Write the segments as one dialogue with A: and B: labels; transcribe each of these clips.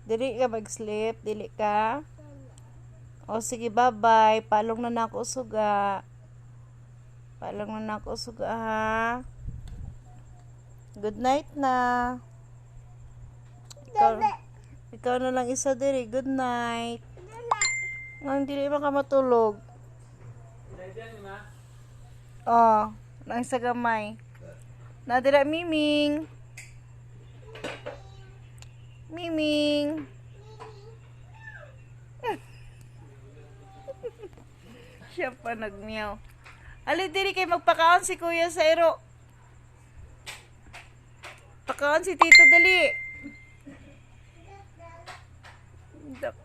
A: Dili ka mag-sleep, dili ka. O sige, bye-bye. Palong na nako suga. Palong na nako suga ha. Good night na. Ikaw na lang isa diri. Good night. Nang dili man ka matulog. Oh, nang sa gamay. Nadira Miming. Miming. Siya pa nagmeow. Ali diri kay magpakaon si Kuya sa iro. Pakaon si Tito dali. Dak.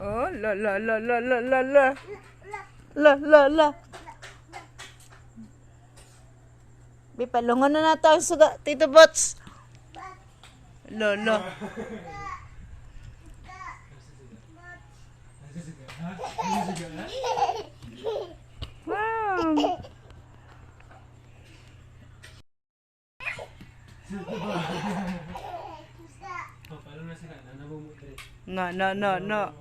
A: Oh, la. La. Bipalungan na nato ang suga, Tito Bots. La. Wow. No.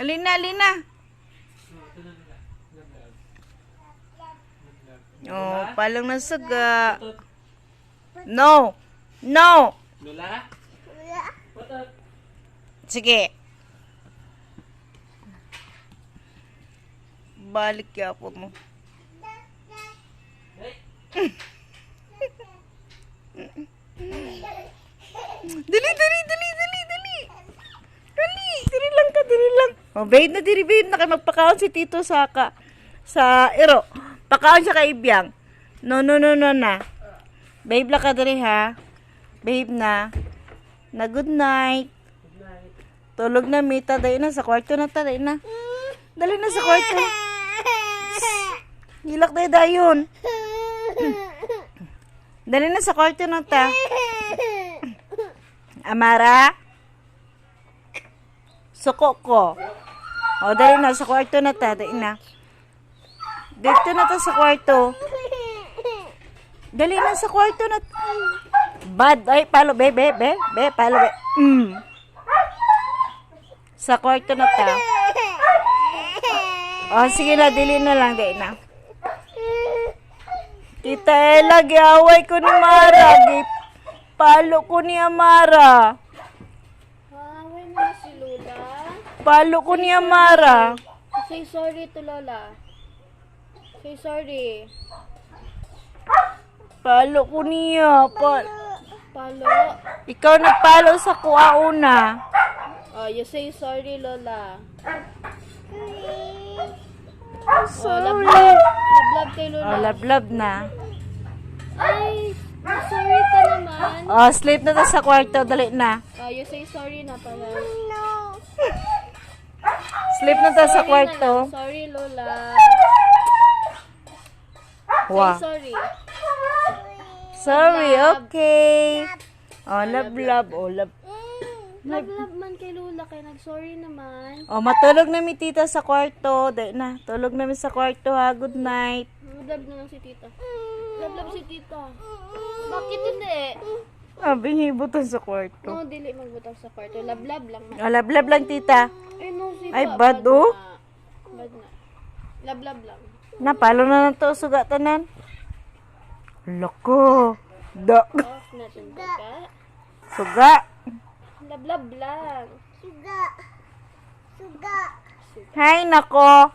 A: Alina. Oh, palong na suga. No.
B: Lola?
A: Sige. Balik ya po mo. Dali. Dali lang. Oh, babe na kay magpakaon si Tito sa iro. Pakaon siya kay Ibyang. No na. Babe la ka dali ha. Babe na. Na good night. Tulog na mita dali na sa kwarto na ta dali na. Dali na sa kwarto. Hilak tayo dayon. Dali na sa kwarto na ta. Amara? Suko ko. O, dali na sa kwarto na ta. Dali na. Dito na ta sa kwarto. Dali na sa kwarto na ta. Bad. Ay, palo. Be. Palo. Be. Sa kwarto na ta. O, sige na. Dili na lang. Dali na. Tita Ella, giaway ko ni Mara. Palo ko ni Amara.
C: Away mo na si Lola.
A: Palo ko ni Amara.
C: Say sorry to Lola. Say sorry.
A: Palo ko niya.
C: Palo.
A: Ikaw nagpalo sa kuha una.
C: Oh, you say sorry, Lola.
A: Sorry.
C: Lablab kay Lola.
A: Oh, lablab na.
C: Ay, sorry ka naman.
A: Oh, sleep na to sa kwarto. Dali na.
C: Oh, you say sorry na pala.
A: Sleep na to sa
C: Sorry
A: kwarto.
C: na lang. Sorry, Lola.
A: Wow.
C: Say sorry.
A: Sorry, okay. Oh, lablab. Oh,
C: Lablab man kay Lola kay nag-sorry naman.
A: Oh, matulog na mi tita sa kwarto. Dali na. Tulog na mi sa kwarto ha. Good night.
C: Lablab na lang si tita. Lablab si tita. Bakit hindi?
A: Ah, bingibutan sa kwarto.
C: No, dili magbutang sa kwarto. Lablab lang.
A: Oh, lablab lang tita.
C: Ay, no, si
A: Ay, bad, oh.
C: Bad na. Lablab lang.
A: Napalo na lang to. Sugatanan. Loko. Da.
C: Off natin ka.
A: Suga.
C: Lablab lang.
A: Hay, nako.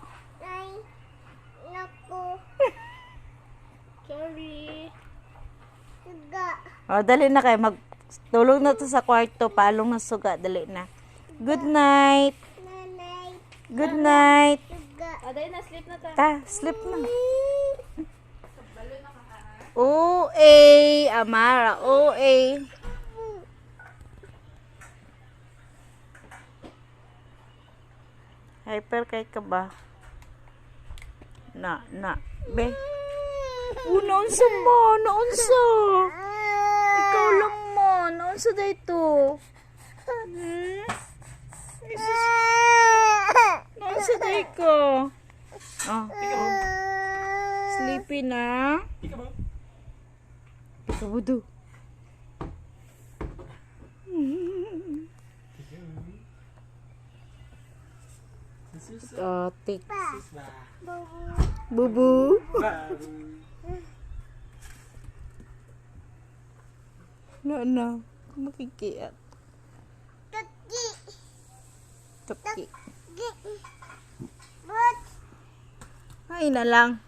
C: Sorry.
A: O, dali na kayo. Magtulog na to sa kwarto. Palong na suga. Dali na. Good night. Good night.
C: Aday na, sleep na ta.
A: Ta, sleep na. OA, Amara. OA. Hyper kay ka ba? Na. Be. Naunsa mo. Naunsa. Ikaw lang mo. Naunsa dito. Naunsa dito. Oh, baby na.
B: Peekaboo.
A: Kabudo.
B: Susu.
A: Totik.
B: Susba.
A: Bubu.
B: Babu.
A: No. Makikiat. Toki. Ay na lang.